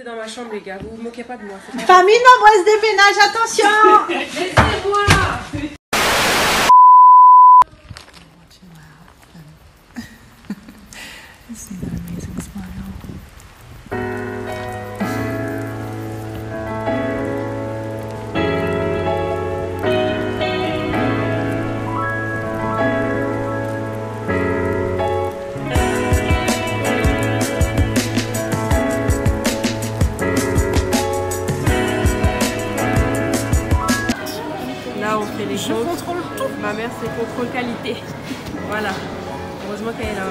J'étais dans ma chambre les gars, vous vous moquez pas de moi. Famille nombreuse déménage, attention. Laissez-moi. See that amazing smile. Là on fait les choses. Je contrôle tout. Ma mère c'est contrôle qualité. Voilà. Heureusement qu'elle est là.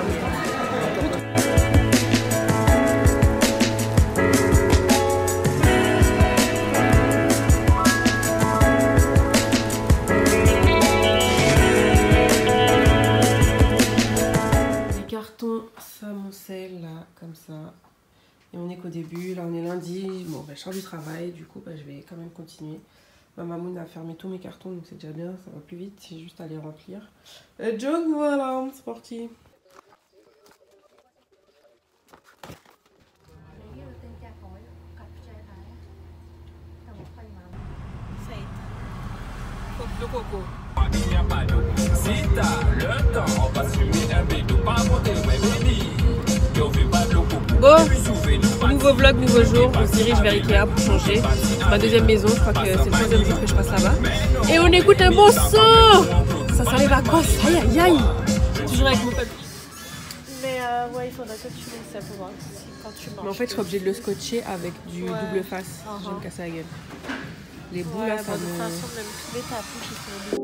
Les cartons s'amoncellent là, comme ça. Et on est qu'au début, là on est lundi. Bon, bah, je sors du travail, du coup bah, je vais quand même continuer. Ma maman a fermé tous mes cartons, donc c'est déjà bien, ça va plus vite, c'est juste à les remplir. Donc voilà, c'est parti. Le coco. Si t'as le temps, on va fumer un bédou, pas monter le baby. Bon, nouveau vlog, nouveau jour, on se dirige vers Ikea pour changer. Ma deuxième maison, je crois que c'est le troisième jour que je passe là-bas. Et on écoute un bon son. Ça sent les vacances, aïe aïe aïe. Toujours avec mon papy. Mais ouais, il faudrait que tu laisses ça pour voir quand tu manges. Mais en fait, je suis obligée de le scotcher avec du double face. Je vais me casser la gueule. Les bouts là, ça de toute me... façon, même tous les tapis qui sont...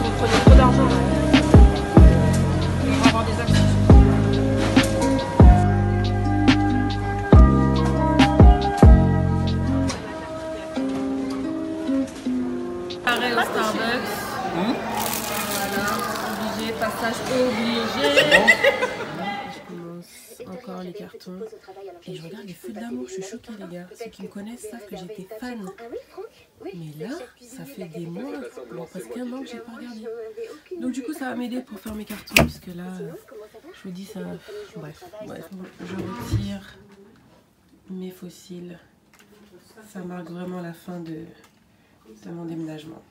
Vous prenez trop d'argent là. On va avoir des actions. Pareil au Starbucks. Voilà, obligé, passage obligé. Je commence encore les cartons. Et je regarde les feux de l'amour, je suis choquée les gars. Ceux qui me connaissent savent que j'étais fan. Mais là, ça fait des mois, bon, presque un an que j'ai pas regardé. Donc du coup ça va m'aider pour faire mes cartons, parce que là, je me dis ça... Bref, je retire mes fossiles. Ça marque vraiment la fin de mon déménagement.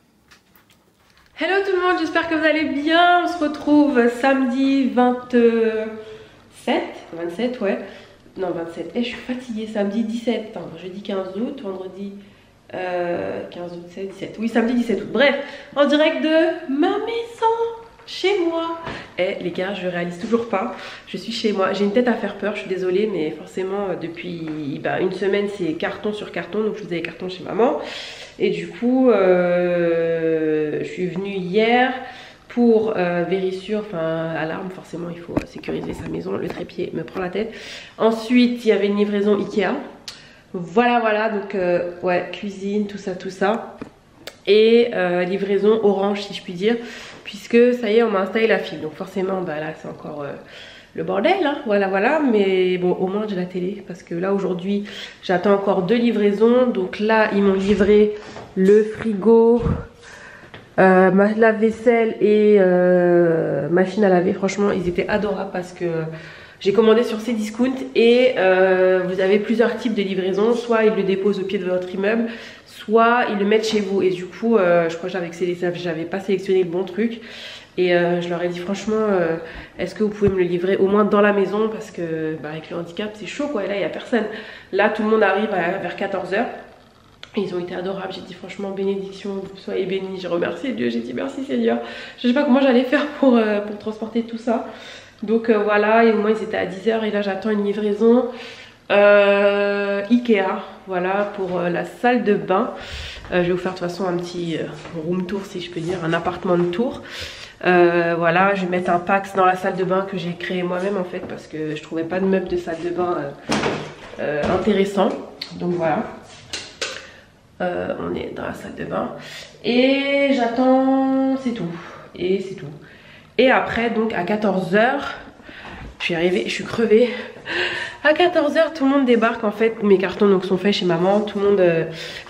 Hello tout le monde, j'espère que vous allez bien. On se retrouve samedi 27 ouais. Non 27, je suis fatiguée, samedi 17, enfin jeudi 15 août, vendredi 15 août, 16, 17, oui samedi 17 août, bref, en direct de ma maison, chez moi. Et les gars, je réalise toujours pas, je suis chez moi, j'ai une tête à faire peur, je suis désolée, mais forcément depuis une semaine c'est carton sur carton, donc je faisais les cartons chez maman. Et du coup, je suis venue hier pour vérissure, enfin alarme, forcément il faut sécuriser sa maison, le trépied me prend la tête. Ensuite, il y avait une livraison Ikea. Voilà, donc ouais, cuisine, tout ça. Et livraison Orange si je puis dire, puisque ça y est, on m'a installé la fibre. Donc forcément, bah là c'est encore le bordel, hein. Voilà, mais bon, au moins j'ai la télé, parce que là aujourd'hui j'attends encore 2 livraisons. Donc là ils m'ont livré le frigo, ma lave-vaisselle et machine à laver. Franchement ils étaient adorables, parce que j'ai commandé sur Cdiscount et vous avez plusieurs types de livraison. Soit ils le déposent au pied de votre immeuble, soit ils le mettent chez vous. Et du coup je crois que j'avais pas sélectionné le bon truc. Et je leur ai dit franchement, est-ce que vous pouvez me le livrer au moins dans la maison, parce que avec le handicap c'est chaud quoi, et là il n'y a personne. Là tout le monde arrive vers 14 h. Ils ont été adorables, j'ai dit franchement bénédiction, soyez bénis, j'ai remercié Dieu, j'ai dit merci Seigneur. Je sais pas comment j'allais faire pour transporter tout ça. Donc voilà, et au moins ils étaient à 10 h, et là j'attends une livraison Ikea, voilà, pour la salle de bain. Je vais vous faire de toute façon un petit room tour si je peux dire, un appartement de tour. Voilà, je vais mettre un Pax dans la salle de bain que j'ai créé moi-même en fait, parce que je trouvais pas de meuble de salle de bain intéressant. Donc voilà, on est dans la salle de bain et j'attends, c'est tout. Et c'est tout. Et après donc à 14 h, je suis arrivée, je suis crevée. À 14h, tout le monde débarque en fait. Mes cartons donc sont faits chez maman. Tout le monde,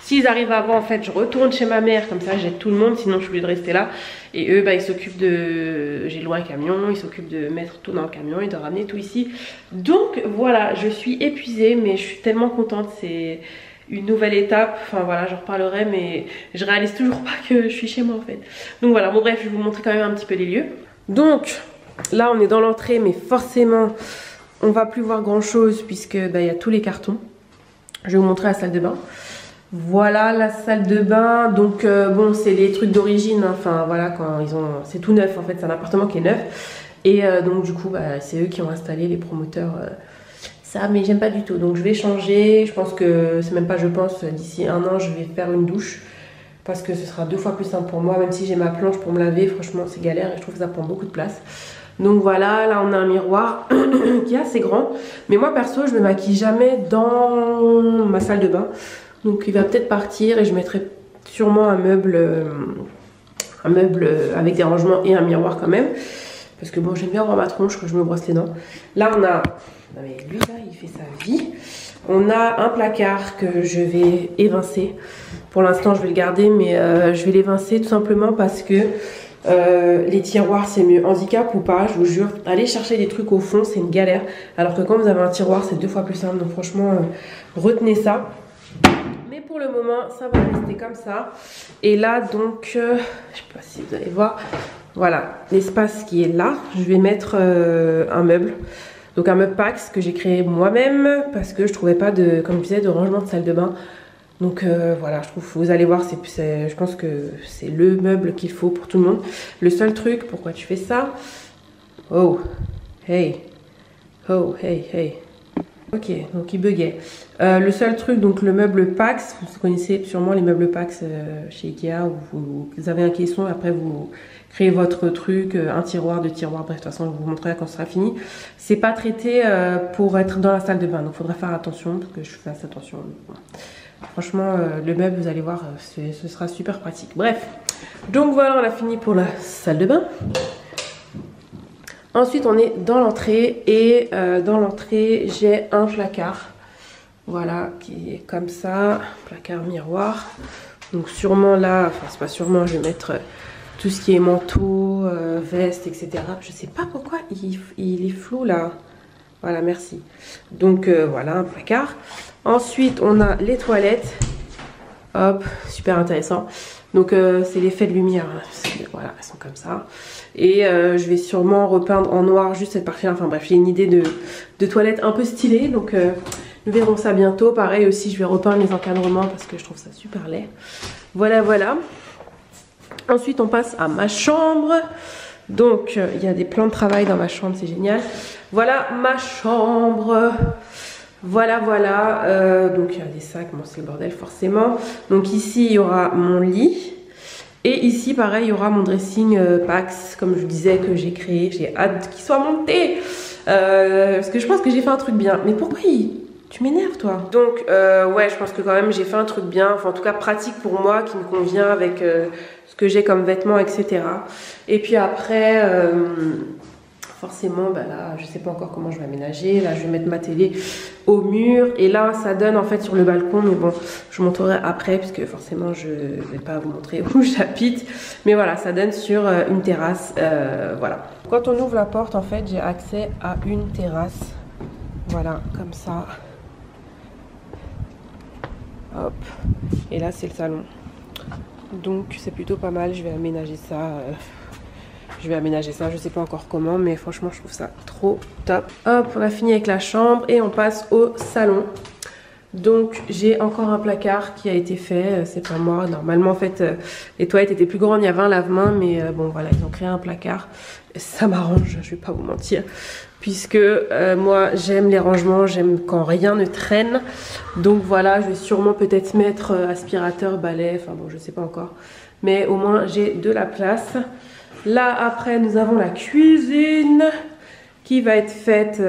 s'ils arrivent avant, en fait, je retourne chez ma mère. Comme ça, j'aide tout le monde. Sinon, je suis obligée de rester là. Et eux, bah, ils s'occupent de. J'ai loué un camion. Ils s'occupent de mettre tout dans le camion et de ramener tout ici. Donc voilà, je suis épuisée, mais je suis tellement contente. C'est une nouvelle étape. Enfin voilà, j'en reparlerai, mais je réalise toujours pas que je suis chez moi en fait. Donc voilà, bon bref, je vais vous montrer quand même un petit peu les lieux. Donc là, on est dans l'entrée, mais forcément. On va plus voir grand chose puisque bah, y a tous les cartons. Je vais vous montrer la salle de bain. Voilà la salle de bain. Donc bon, c'est les trucs d'origine. Hein. Enfin voilà, quand ils ont, c'est tout neuf en fait. C'est un appartement qui est neuf. Et donc du coup, bah, c'est eux qui ont installé les promoteurs. Ça, mais j'aime pas du tout. Donc je vais changer. Je pense que c'est même pas. Je pense d'ici 1 an, je vais faire une douche parce que ce sera 2 fois plus simple pour moi. Même si j'ai ma planche pour me laver, franchement, c'est galère et je trouve que ça prend beaucoup de place. Donc voilà, là on a un miroir qui est assez grand. Mais moi perso, je me maquille jamais dans ma salle de bain. Donc il va peut-être partir et je mettrai sûrement un meuble avec des rangements et un miroir quand même. Parce que bon, j'aime bien voir ma tronche quand je me brosse les dents. Là on a... Non mais lui là, il fait sa vie. On a un placard que je vais évincer. Pour l'instant, je vais le garder, mais je vais l'évincer tout simplement parce que... les tiroirs c'est mieux. Handicap ou pas, je vous jure, aller chercher des trucs au fond c'est une galère, alors que quand vous avez un tiroir c'est 2 fois plus simple. Donc franchement retenez ça. Mais pour le moment ça va rester comme ça. Et là donc je sais pas si vous allez voir, voilà l'espace qui est là. Je vais mettre un meuble, donc un meuble Pax que j'ai créé moi-même parce que je trouvais pas de, comme je disais, de rangement de salle de bain. Donc voilà, je trouve, vous allez voir, je pense que c'est le meuble qu'il faut pour tout le monde. Le seul truc, pourquoi tu fais ça? Oh, hey, oh, hey, hey. Ok, donc il buguait. Le seul truc, donc le meuble Pax, vous connaissez sûrement les meubles Pax chez Ikea, où vous avez un caisson, et après vous créez votre truc, un tiroir, 2 tiroirs, bref, de toute façon je vous montrerai quand ce sera fini. C'est pas traité pour être dans la salle de bain, donc il faudra faire attention, parce que je fasse attention. Franchement, le meuble, vous allez voir, ce sera super pratique. Bref, donc voilà, on a fini pour la salle de bain. Ensuite, on est dans l'entrée et dans l'entrée, j'ai un placard. Voilà, qui est comme ça, placard miroir. Donc sûrement là, enfin c'est pas sûrement, je vais mettre tout ce qui est manteau, veste, etc. Je sais pas pourquoi il est flou là. Voilà, merci. Donc voilà, un placard. Ensuite, on a les toilettes. Hop, super intéressant. Donc c'est l'effet de lumière. Voilà, elles sont comme ça. Et je vais sûrement repeindre en noir juste cette partie-là. Enfin bref, j'ai une idée de toilette un peu stylée. Donc nous verrons ça bientôt. Pareil aussi, je vais repeindre les encadrements parce que je trouve ça super laid. Voilà, voilà. Ensuite, on passe à ma chambre. Donc il y a des plans de travail dans ma chambre, c'est génial. Voilà ma chambre. Voilà, voilà. Donc il y a des sacs, bon c'est le bordel forcément. Donc ici il y aura mon lit. Et ici pareil il y aura mon dressing Pax, comme je vous disais, que j'ai créé. J'ai hâte qu'il soit monté. Parce que je pense que j'ai fait un truc bien. Mais pourquoi tu m'énerves toi? Donc ouais, je pense que quand même j'ai fait un truc bien. Enfin en tout cas pratique pour moi, qui me convient avec ce que j'ai comme vêtements, etc. Et puis après... forcément, bah là, je sais pas encore comment je vais aménager. Là, je vais mettre ma télé au mur. Et là, ça donne en fait sur le balcon. Mais bon, je vous montrerai après, puisque forcément, je vais pas vous montrer où j'habite. Mais voilà, ça donne sur une terrasse. Voilà. Quand on ouvre la porte, en fait, j'ai accès à une terrasse. Voilà, comme ça. Hop. Et là, c'est le salon. Donc, c'est plutôt pas mal. Je vais aménager ça. Je sais pas encore comment, mais franchement je trouve ça trop top. Hop, on a fini avec la chambre et on passe au salon. Donc j'ai encore un placard qui a été fait, c'est pas moi. Normalement en fait les toilettes étaient plus grandes, il y avait un lave-main, mais bon voilà, ils ont créé un placard. Ça m'arrange, je vais pas vous mentir. Puisque moi j'aime les rangements, j'aime quand rien ne traîne. Donc voilà, je vais sûrement peut-être mettre aspirateur, balai, enfin bon je sais pas encore. Mais au moins j'ai de la place. Là après nous avons la cuisine qui va être faite,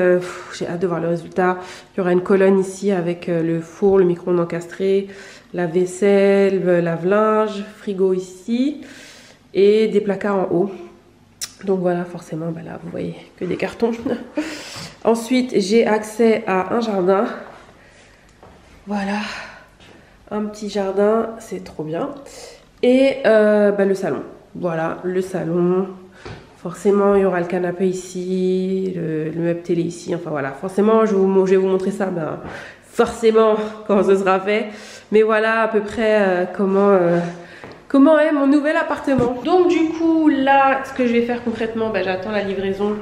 j'ai hâte de voir le résultat. Il y aura une colonne ici avec le four, le micro-ondes encastré, la vaisselle, le lave-linge, frigo ici et des placards en haut. Donc voilà, forcément, bah là, vous voyez que des cartons. Ensuite, j'ai accès à un jardin. Voilà, un petit jardin, c'est trop bien. Et bah, le salon. Voilà, le salon. Forcément, il y aura le canapé ici, le meuble télé ici. Enfin voilà, forcément, je vais vous montrer ça, ben, forcément, quand ce sera fait. Mais voilà à peu près comment est mon nouvel appartement. Donc du coup, là, ce que je vais faire concrètement, ben, j'attends la livraison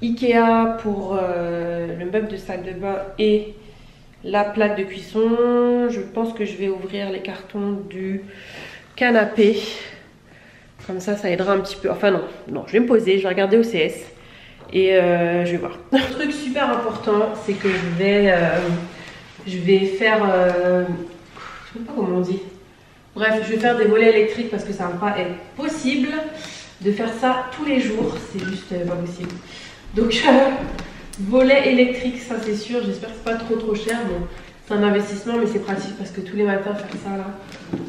Ikea pour le meuble de salle de bain et la plaque de cuisson. Je pense que je vais ouvrir les cartons du canapé. Comme ça aidera un petit peu. Enfin non, je vais me poser, je vais regarder OCS et je vais voir. Un truc super important, c'est que je vais faire... je sais pas comment on dit. Bref, je vais faire des volets électriques parce que ça ne va pas être possible de faire ça tous les jours. C'est juste pas possible. Donc, volet électrique, ça c'est sûr. J'espère que c'est pas trop cher. Bon, c'est un investissement, mais c'est pratique parce que tous les matins faire ça là,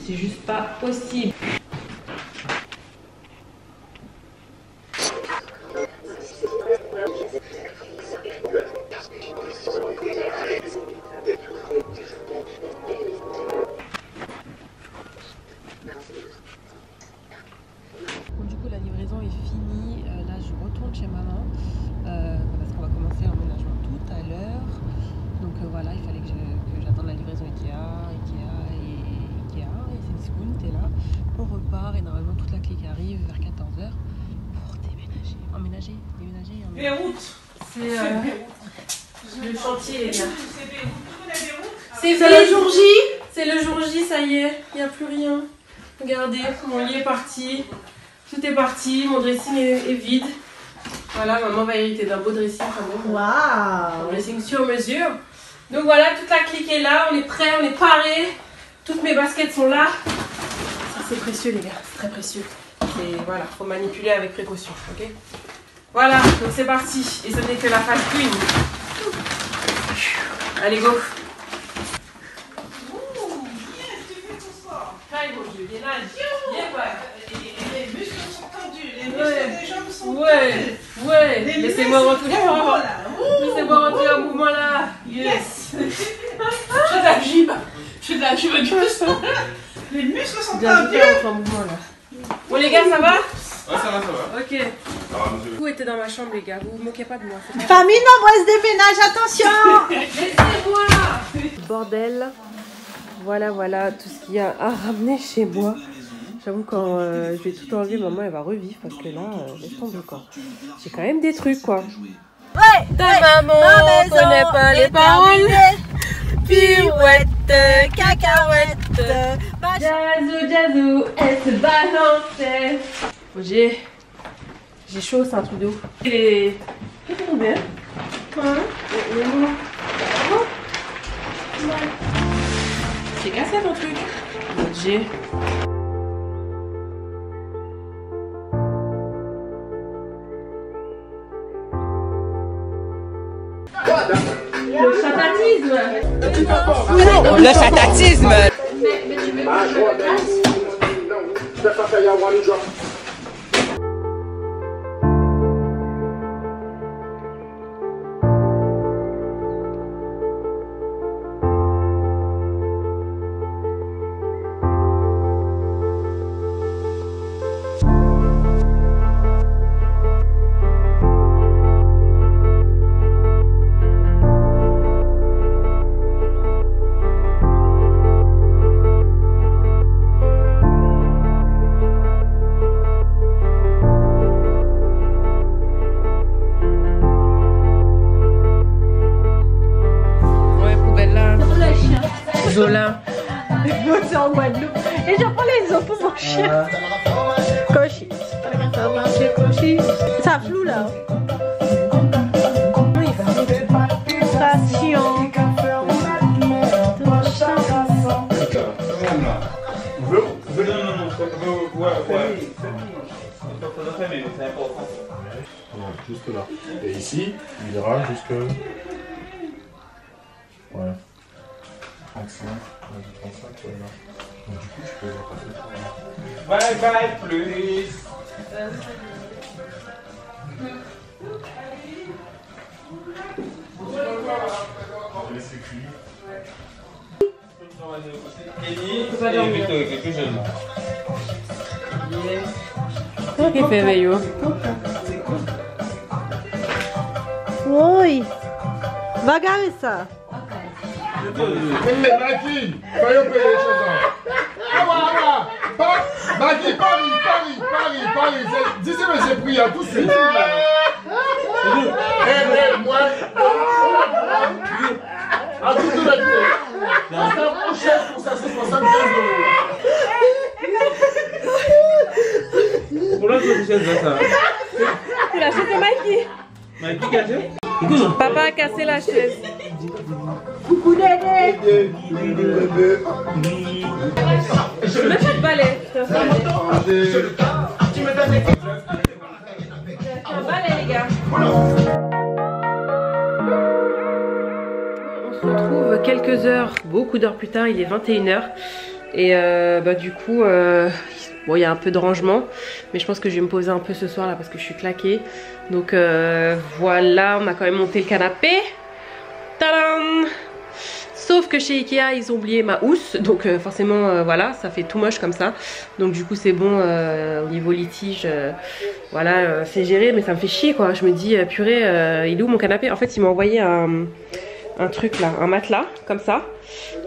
c'est juste pas possible. Du coup, la livraison est finie. Là, je retourne chez maman parce qu'on va commencer l'emménagement tout à l'heure. Donc voilà, il fallait que j'attende la livraison Ikea et Cdiscount est là. On repart et normalement toute la clique arrive vers 14h pour déménager. Les routes. C'est le chantier, les gars. C'est le jour J. C'est le jour J, ça y est. Il n'y a plus rien. Regardez, mon lit est parti. Tout est parti. Mon dressing est vide. Voilà, maman va hériter d'un beau dressing quand même. Waouh! Un dressing sur mesure. Donc voilà, toute la clique est là. On est prêt, on est paré. Toutes mes baskets sont là. Ça, c'est précieux, les gars. C'est très précieux. Et voilà, faut manipuler avec précaution, ok? Voilà, donc c'est parti. Et ce n'est que la phase 1. Allez, go! Les muscles sont tendus, les muscles des jambes sont tendus. Ouais, laissez-moi rentrer. Laissez-moi rentrer en mouvement là. Yes. Je fais de la gym. Les muscles sont tendus. En mouvement là. Bon les gars, ça va? Ouais, ça va. Ok. Vous étiez dans ma chambre les gars, vous vous moquez pas de moi. Famille nombreuse déménage, attention. Laissez-moi. Bordel. Voilà tout ce qu'il y a à ramener chez moi. J'avoue quand je vais tout enlever, maman elle va revivre parce que là, laisse tomber quoi. J'ai quand même des trucs quoi. Ouais, maman, on connaît pas les paroles. Pirouette, cacahuète. Jazou, elle se balançait. J'ai chaud, c'est un truc de ouf. Et c'est tombé. C'est cassé ton truc. J'ai. Le chatatisme. Le chatatisme. Mais tu veux pas que je le fasse? Zola. C'est en Guadeloupe. Et je prends les os pour mon chien. Cochi. Ça floue là. Station. Juste là. Et ici, il ira jusque. Ouais. 35, 35, ouais, là. Donc du coup, tu peux passer ça. Bye bye, plus. Cosa che fai io? Oi! Vagarissa! Maki, voyons payer les choses. Maki, Paris. D'ici, mais j'ai pris à tout de suite. Moi. À tout de suite. C'est un bon chef pour ça, c'est 75 €. Pour la chaise de ça. Tu l'as acheté Mikey? Mikey caché? Papa a cassé la chaise. Coucou Dédé! Je mets pas de balai. Tu me donnes Un balai les gars. On se retrouve quelques heures, beaucoup d'heures plus tard, il est 21 h. Et du coup, bon, il y a un peu de rangement, mais je pense que je vais me poser un peu ce soir là parce que je suis claquée. Donc voilà, on a quand même monté le canapé. Tadam! Sauf que chez Ikea ils ont oublié ma housse, donc forcément voilà, ça fait tout moche comme ça. Donc du coup c'est bon au niveau litige, voilà, c'est géré, mais ça me fait chier quoi. Je me dis purée, il est où mon canapé? En fait il m'a envoyé un truc là, un matelas comme ça.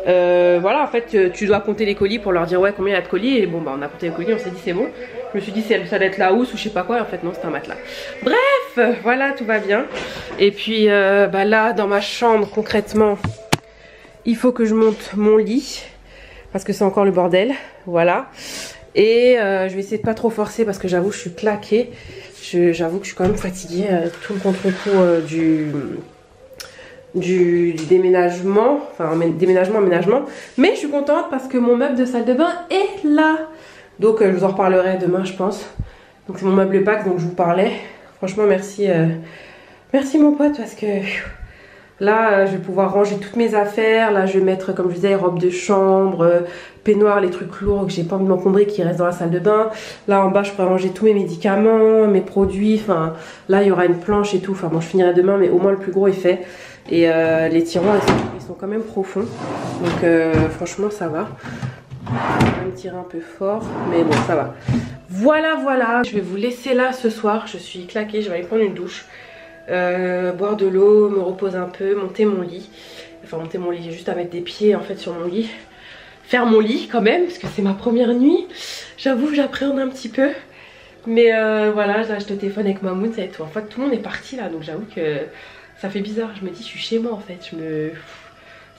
Voilà, en fait tu dois compter les colis pour leur dire ouais combien il y a de colis. Et bon bah on a compté les colis, on s'est dit c'est bon. Je me suis dit ça doit être la housse ou je sais pas quoi, et en fait non c'est un matelas. Bref, voilà, tout va bien. Et puis là dans ma chambre concrètement, il faut que je monte mon lit parce que c'est encore le bordel, voilà. Et je vais essayer de pas trop forcer parce que j'avoue je suis claquée. J'avoue que je suis quand même fatiguée, tout le contre-coup du déménagement, enfin aménagement, mais je suis contente parce que mon meuble de salle de bain est là. Donc je vous en reparlerai demain je pense. Donc c'est mon meuble pack dont je vous parlais. Franchement merci merci mon pote parce que là je vais pouvoir ranger toutes mes affaires. Là je vais mettre comme je disais robe de chambre, peignoir, les trucs lourds que j'ai pas envie de m'encombrer qui restent dans la salle de bain. Là en bas je pourrais ranger tous mes médicaments, mes produits, enfin là il y aura une planche et tout. Enfin bon je finirai demain mais au moins le plus gros est fait. Et les tiroirs ils sont quand même profonds. Donc franchement ça va. Je vais me tirer un peu fort, mais bon ça va. Voilà, je vais vous laisser là ce soir. Je suis claquée, je vais aller prendre une douche, boire de l'eau, me reposer un peu, monter mon lit. Enfin monter mon lit, j'ai juste à mettre des pieds en fait sur mon lit. Faire mon lit quand même, parce que c'est ma première nuit. J'avoue que j'appréhende un petit peu. Mais voilà, j'ai acheté le téléphone avec Mamoun, ça va être tout. En fait tout le monde est parti là, donc j'avoue que ça fait bizarre. Je me dis je suis chez moi en fait,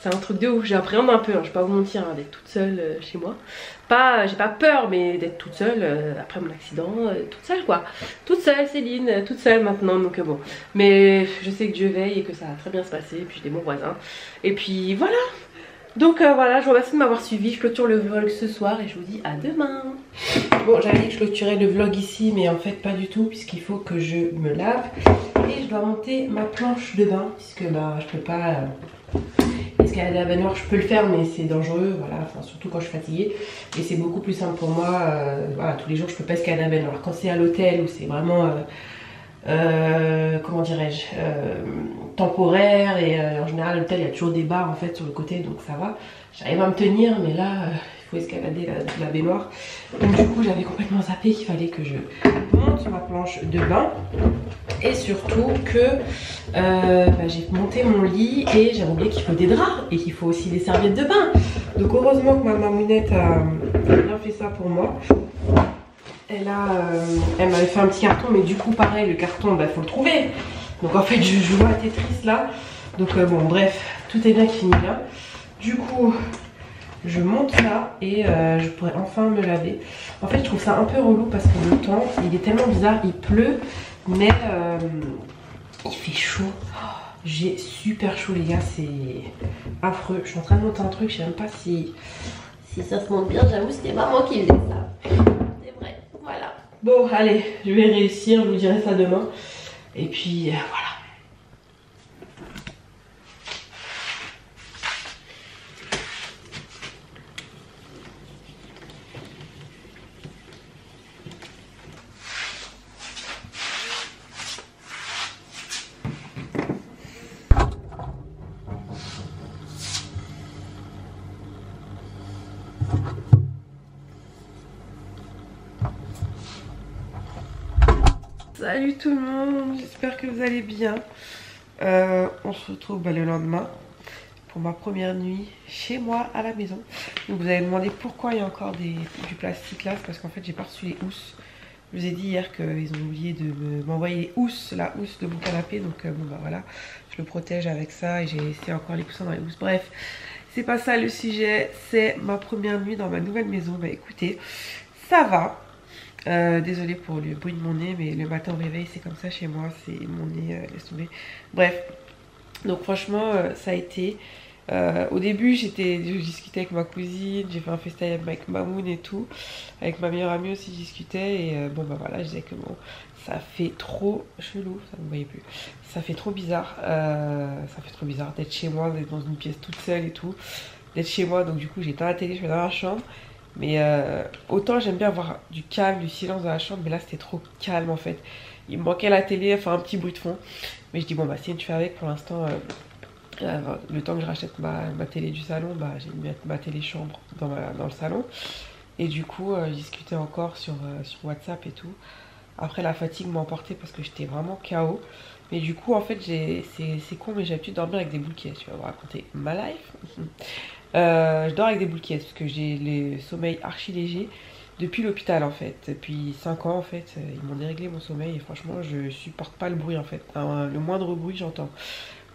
c'est un truc de ouf, j'appréhende un peu, hein, je vais pas vous mentir, hein, d'être toute seule chez moi. J'ai pas peur, mais d'être toute seule après mon accident, toute seule quoi. Toute seule Céline, toute seule maintenant, donc bon. Mais je sais que Dieu veille et que ça va très bien se passer, et puis j'ai des bons voisins. Et puis voilà. Donc voilà, je vous remercie de m'avoir suivi, je clôture le vlog ce soir et je vous dis à demain. Bon, j'avais dit que je clôturais le vlog ici, mais en fait pas du tout, puisqu'il faut que je me lave. Et je dois monter ma planche de bain, puisque bah je peux pas... escalader à baignoire, je peux le faire mais c'est dangereux, voilà, enfin, surtout quand je suis fatiguée. Et c'est beaucoup plus simple pour moi, voilà, tous les jours je peux pas escalader à baignoire. Quand c'est à l'hôtel où c'est vraiment, comment dirais-je, temporaire et en général à l'hôtel il y a toujours des barres en fait sur le côté donc ça va. J'arrive à me tenir mais là il faut escalader la baignoire. Donc du coup j'avais complètement zappé qu'il fallait que je monte ma planche de bain. Et surtout que j'ai monté mon lit et j'ai oublié qu'il faut des draps et qu'il faut aussi des serviettes de bain. Donc heureusement que ma mamounette a bien fait ça pour moi. Elle m'avait fait un petit carton, mais du coup pareil le carton faut le trouver. Donc en fait je joue à Tetris là. Donc bon bref, tout est bien qui finit bien. Du coup je monte là et je pourrais enfin me laver. En fait je trouve ça un peu relou parce que le temps il est tellement bizarre, il pleut. Mais il fait chaud, j'ai super chaud les gars, c'est affreux. Je suis en train de monter un truc, je sais même pas si ça se monte bien, j'avoue c'était maman qui faisait ça. C'est vrai, voilà. Bon allez, je vais réussir, je vous dirai ça demain. Et puis voilà. Salut tout le monde, j'espère que vous allez bien. On se retrouve le lendemain pour ma première nuit chez moi à la maison. Donc vous allez me demander pourquoi il y a encore du plastique là, c'est parce qu'en fait j'ai pas reçu les housses. Je vous ai dit hier qu'ils ont oublié de m'envoyer les housses, la housse de mon canapé. Donc bon bah voilà, je le protège avec ça et j'ai laissé encore les coussins dans les housses. Bref, c'est pas ça le sujet, c'est ma première nuit dans ma nouvelle maison. Bah écoutez, ça va. Désolée pour le bruit de mon nez, mais le matin au réveil c'est comme ça chez moi, c'est mon nez, laisse tomber. Bref, donc franchement ça a été. Au début je discutais avec ma cousine, j'ai fait un FaceTime avec Mamoun et tout. Avec ma meilleure amie aussi je discutais et bon bah voilà, je disais que bon, ça fait trop chelou, ça ne me voyait plus. Ça fait trop bizarre, d'être chez moi, d'être dans une pièce toute seule et tout. D'être chez moi, donc du coup j'ai éteint la télé, je suis dans la chambre. Mais autant j'aime bien avoir du calme, du silence dans la chambre, mais là c'était trop calme en fait. Il me manquait la télé, enfin un petit bruit de fond. Mais je dis bon bah si tu fais avec pour l'instant, le temps que je rachète ma télé du salon, bah j'ai mis ma télé chambre dans le salon. Et du coup je discutais encore sur WhatsApp et tout. Après la fatigue m'a emporté parce que j'étais vraiment KO. Mais du coup en fait c'est con mais j'ai l'habitude de dormir avec des boules qui, tu vas vous raconter ma life. Je dors avec des boules qui parce que j'ai le sommeil archi léger depuis l'hôpital en fait. Depuis 5 ans en fait, ils m'ont déréglé mon sommeil et franchement je supporte pas le bruit en fait. Le moindre bruit j'entends.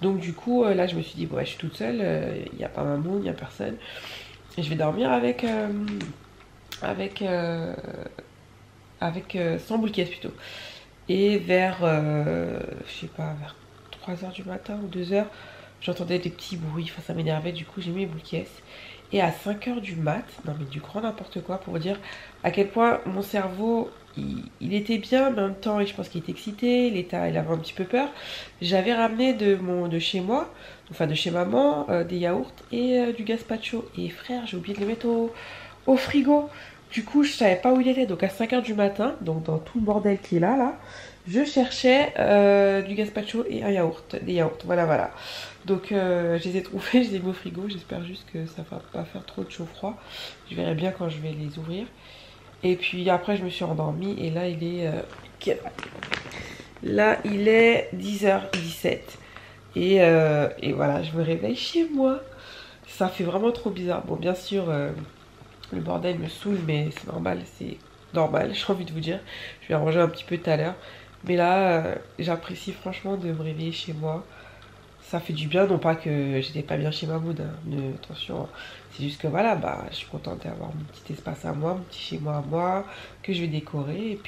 Donc du coup là je me suis dit ouais je suis toute seule, il n'y a pas Mamoun, il n'y a personne. Et je vais dormir avec sans boule qui plutôt. Et vers je sais pas, vers 3h du matin ou 2h, j'entendais des petits bruits, enfin ça m'énervait, du coup j'ai mis mes boules qui. Et à 5h du mat, non mais du grand n'importe quoi, pour vous dire à quel point mon cerveau il était bien, mais en même temps je pense qu'il était excité, il avait un petit peu peur. J'avais ramené de chez moi, enfin de chez maman, des yaourts et du gazpacho. Et frère, j'ai oublié de les mettre au frigo. Du coup je savais pas où il était, donc à 5h du matin, donc dans tout le bordel qui est là, je cherchais du gazpacho et des yaourts, voilà. Donc je les ai trouvés, je les ai mis au frigo, j'espère juste que ça va pas faire trop de chaud-froid. Je verrai bien quand je vais les ouvrir. Et puis après je me suis endormie et là il est... Là il est 10h17. Et voilà, je me réveille chez moi. Ça fait vraiment trop bizarre. Bon bien sûr, le bordel me saoule mais c'est normal, j'ai envie de vous dire. Je vais ranger un petit peu tout à l'heure. Mais là, j'apprécie franchement de me réveiller chez moi. Ça fait du bien, non pas que j'étais pas bien chez Mamoun, hein. Attention, c'est juste que voilà, bah, je suis contente d'avoir mon petit espace à moi, mon petit chez moi à moi, que je vais décorer.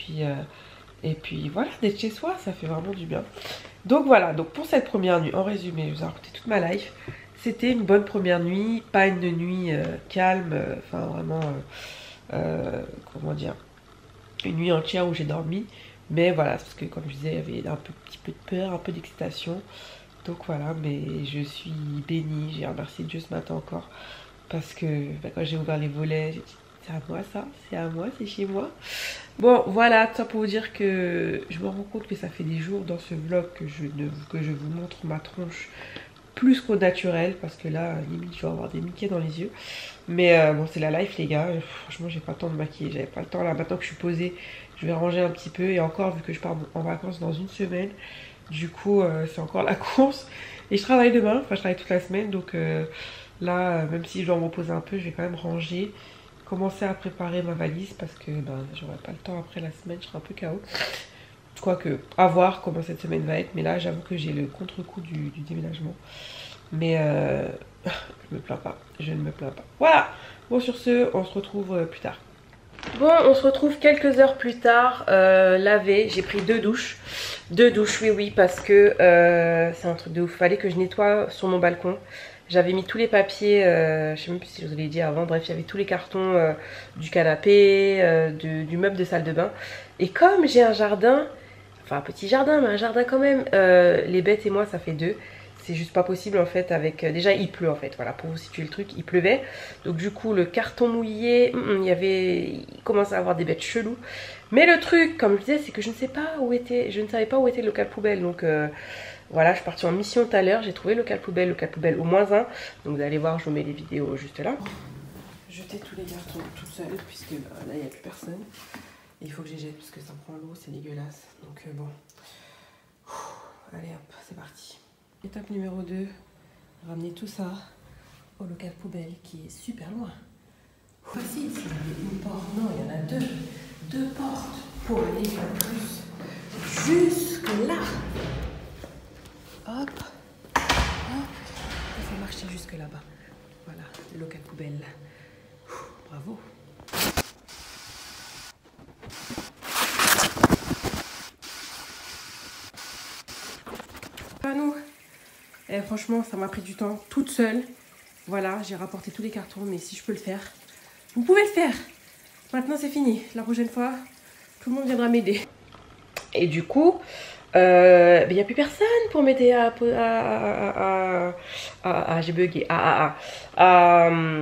Et puis voilà, d'être chez soi, ça fait vraiment du bien. Donc voilà, donc pour cette première nuit, en résumé, je vous ai raconté toute ma life. C'était une bonne première nuit, pas une nuit calme, enfin vraiment, comment dire, une nuit entière où j'ai dormi. Mais voilà, parce que comme je disais, il y avait un petit peu de peur, un peu d'excitation. Donc voilà, mais je suis bénie, j'ai remercié Dieu ce matin encore. Parce que bah, quand j'ai ouvert les volets, j'ai dit c'est à moi ça, c'est à moi, c'est chez moi. Bon voilà, tout ça pour vous dire que je me rends compte que ça fait des jours dans ce vlog que je vous montre ma tronche plus qu'au naturel. Parce que là, limite, je vais avoir des Mickey dans les yeux. Mais bon, c'est la life les gars, franchement j'ai pas le temps de maquiller, j'avais pas le temps. Là maintenant que je suis posée, je vais ranger un petit peu et encore vu que je pars en vacances dans une semaine, du coup c'est encore la course. Et je travaille demain, enfin je travaille toute la semaine, donc là même si je dois me reposer un peu, je vais quand même ranger, commencer à préparer ma valise parce que ben, j'aurai pas le temps après la semaine, je serai un peu KO. Quoique, à voir comment cette semaine va être, mais là j'avoue que j'ai le contre-coup du déménagement. Mais je me plains pas, je ne me plains pas. Voilà, bon sur ce, on se retrouve plus tard. Bon, on se retrouve quelques heures plus tard, lavé, j'ai pris 2 douches. 2 douches, oui, parce que c'est un truc de ouf. Fallait que je nettoie sur mon balcon. J'avais mis tous les papiers, je sais même plus si je vous l'ai dit avant, bref, il y avait tous les cartons du canapé, du meuble de salle de bain. Et comme j'ai un jardin, enfin un petit jardin, mais un jardin quand même, les bêtes et moi ça fait 2. C'est juste pas possible en fait avec... déjà il pleut en fait, voilà, pour vous situer le truc, il pleuvait. Donc du coup le carton mouillé, il commençait à avoir des bêtes cheloues. Mais le truc, comme je disais, c'est que je ne savais pas où était le local poubelle. Donc voilà, je suis partie en mission tout à l'heure, j'ai trouvé le local poubelle au -1. Donc vous allez voir, je vous mets les vidéos juste là. Jeter tous les cartons toute seule, puisque là il n'y a plus personne. Et il faut que je les jette parce que ça prend l'eau, c'est dégueulasse. Donc bon. Allez hop, c'est parti. Étape numéro 2, ramener tout ça au local poubelle qui est super loin. Facile, s'il y avait une porte. Non, il y en a deux. Deux portes pour aller en plus jusque là. Hop, hop. Il faut marcher jusque là-bas. Voilà, le local poubelle. Bravo. À nous. Et franchement, ça m'a pris du temps toute seule. Voilà, j'ai rapporté tous les cartons, mais si je peux le faire, vous pouvez le faire. Maintenant, c'est fini. La prochaine fois, tout le monde viendra m'aider. Et du coup, il n'y a plus personne pour m'aider j'ai bugué.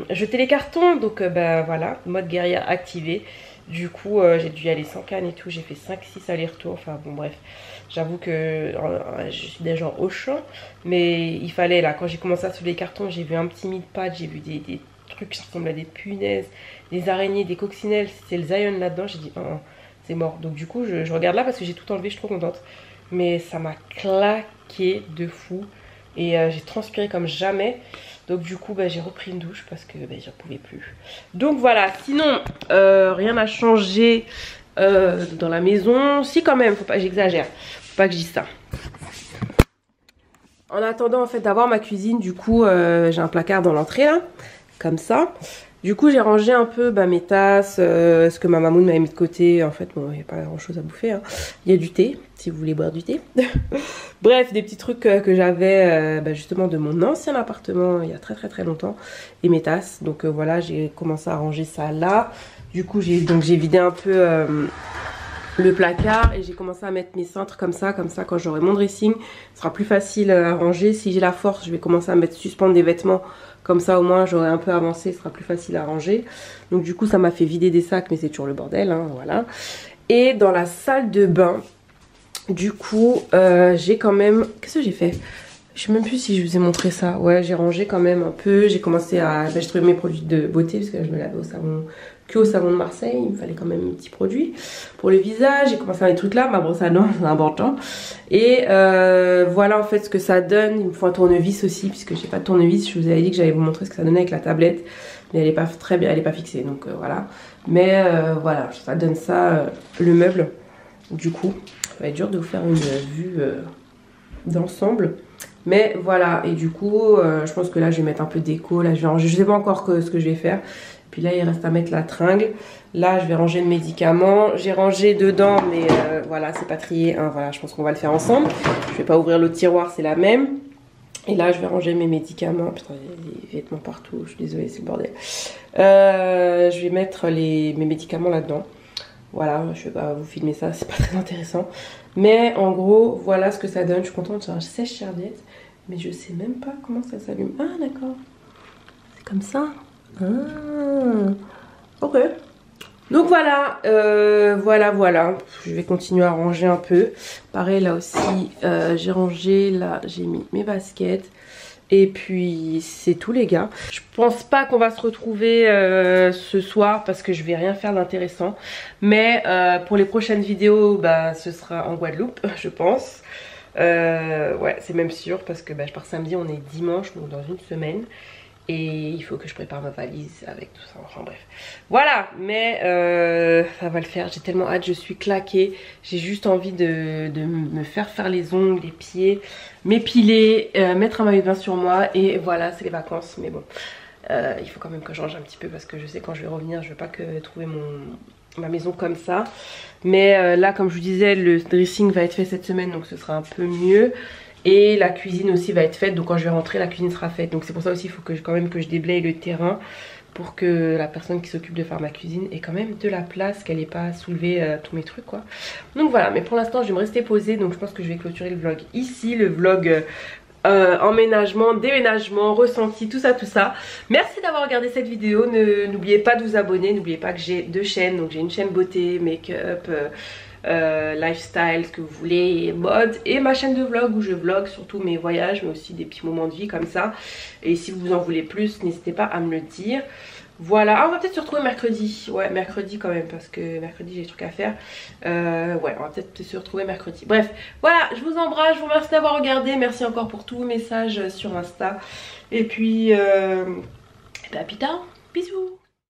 Jeter les cartons. Donc, voilà, mode guerrière activé. Du coup, j'ai dû y aller sans canne et tout. J'ai fait 5-6 allers-retours. Enfin, bon, bref. J'avoue que je suis déjà en Auchan. Mais il fallait, là, quand j'ai commencé à soulever les cartons, j'ai vu un petit mid-pad. J'ai vu des trucs qui ressemblent à des punaises, des araignées, des coccinelles. C'était le Zion là-dedans. J'ai dit, oh, c'est mort. Donc, du coup, je regarde là parce que j'ai tout enlevé. Je suis trop contente. Mais ça m'a claqué de fou. Et j'ai transpiré comme jamais. Donc du coup j'ai repris une douche parce que j'en pouvais plus. Donc voilà, sinon rien n'a changé dans la maison. Si quand même, faut pas que j'exagère. Faut pas que je dise ça. En attendant en fait d'avoir ma cuisine, du coup j'ai un placard dans l'entrée là. Comme ça. Du coup j'ai rangé un peu mes tasses, ce que ma maman m'avait mis de côté. En fait bon, il n'y a pas grand chose à bouffer. Hein. Il y a du thé, si vous voulez boire du thé. Bref, des petits trucs que j'avais justement de mon ancien appartement il y a très longtemps. Et mes tasses. Donc voilà, j'ai commencé à ranger ça là. Du coup j'ai vidé un peu le placard. Et j'ai commencé à mettre mes cintres comme ça quand j'aurai mon dressing. Ce sera plus facile à ranger. Si j'ai la force, je vais commencer à suspendre des vêtements. Comme ça au moins j'aurai un peu avancé, ce sera plus facile à ranger. Donc du coup ça m'a fait vider des sacs, mais c'est toujours le bordel, hein, voilà. Et dans la salle de bain, du coup j'ai quand même... Qu'est-ce que j'ai fait? Je sais même plus si je vous ai montré ça. Ouais, j'ai rangé quand même un peu. J'ai commencé à... j'ai trouvé mes produits de beauté parce que je me lavais au savon... que au savon de Marseille. Il me fallait quand même un petit produit pour le visage. J'ai commencé à faire des trucs là, ma brosse à dents, c'est important. Et voilà en fait ce que ça donne. Il me faut un tournevis aussi puisque j'ai pas de tournevis. Je vous avais dit que j'allais vous montrer ce que ça donnait avec la tablette. Mais elle est pas très bien, elle est pas fixée, donc voilà. Mais voilà, ça donne ça, le meuble. Du coup, ça va être dur de vous faire une vue d'ensemble. Mais voilà, et du coup, je pense que là je vais mettre un peu d'éco. Là je vais ranger, je sais pas encore ce que je vais faire. Puis là il reste à mettre la tringle. Là je vais ranger le médicament. J'ai rangé dedans, mais voilà, c'est pas trié, hein, voilà, je pense qu'on va le faire ensemble. Je vais pas ouvrir le tiroir, c'est la même. Et là je vais ranger mes médicaments. Putain, il y a des vêtements partout, je suis désolée, c'est le bordel. Je vais mettre mes médicaments là-dedans. Voilà, je vais pas vous filmer ça, c'est pas très intéressant. Mais en gros, voilà ce que ça donne. Je suis contente, c'est un sèche-serviette. Mais je sais même pas comment ça s'allume. Ah d'accord, c'est comme ça. Ah, ok. Donc voilà, voilà. Je vais continuer à ranger un peu. Pareil là aussi, j'ai rangé, là j'ai mis mes baskets. Et puis c'est tout les gars. Je pense pas qu'on va se retrouver ce soir parce que je vais rien faire d'intéressant. Mais pour les prochaines vidéos, ce sera en Guadeloupe, je pense. Ouais, c'est même sûr parce que je pars samedi, on est dimanche, donc dans une semaine. Et il faut que je prépare ma valise avec tout ça, enfin bref. Voilà, mais ça va le faire, j'ai tellement hâte, je suis claquée. J'ai juste envie de me faire les ongles, les pieds, m'épiler, mettre un maillot de bain sur moi. Et voilà, c'est les vacances, mais bon. Il faut quand même que je range un petit peu parce que je sais quand je vais revenir, je veux pas que trouver ma maison comme ça. Mais là, comme je vous disais, le dressing va être fait cette semaine, donc ce sera un peu mieux. Et la cuisine aussi va être faite, donc quand je vais rentrer la cuisine sera faite. Donc c'est pour ça aussi il faut quand même que je déblaye le terrain pour que la personne qui s'occupe de faire ma cuisine ait quand même de la place, qu'elle n'ait pas à soulever tous mes trucs quoi. Donc voilà, mais pour l'instant je vais me rester posée, donc je pense que je vais clôturer le vlog ici, le vlog emménagement, déménagement, ressenti, tout ça. Merci d'avoir regardé cette vidéo, n'oubliez pas de vous abonner, n'oubliez pas que j'ai deux chaînes, donc j'ai une chaîne beauté, make-up, lifestyle, ce que vous voulez, et mode, et ma chaîne de vlog où je vlog surtout mes voyages mais aussi des petits moments de vie comme ça. Et si vous en voulez plus, n'hésitez pas à me le dire. Voilà, ah, on va peut-être se retrouver mercredi. Ouais, mercredi quand même, parce que mercredi j'ai des trucs à faire. Ouais, on va peut-être se retrouver mercredi. Bref, voilà, je vous embrasse, je vous remercie d'avoir regardé. Merci encore pour tous vos messages sur Insta. Et puis, à plus tard. Bisous.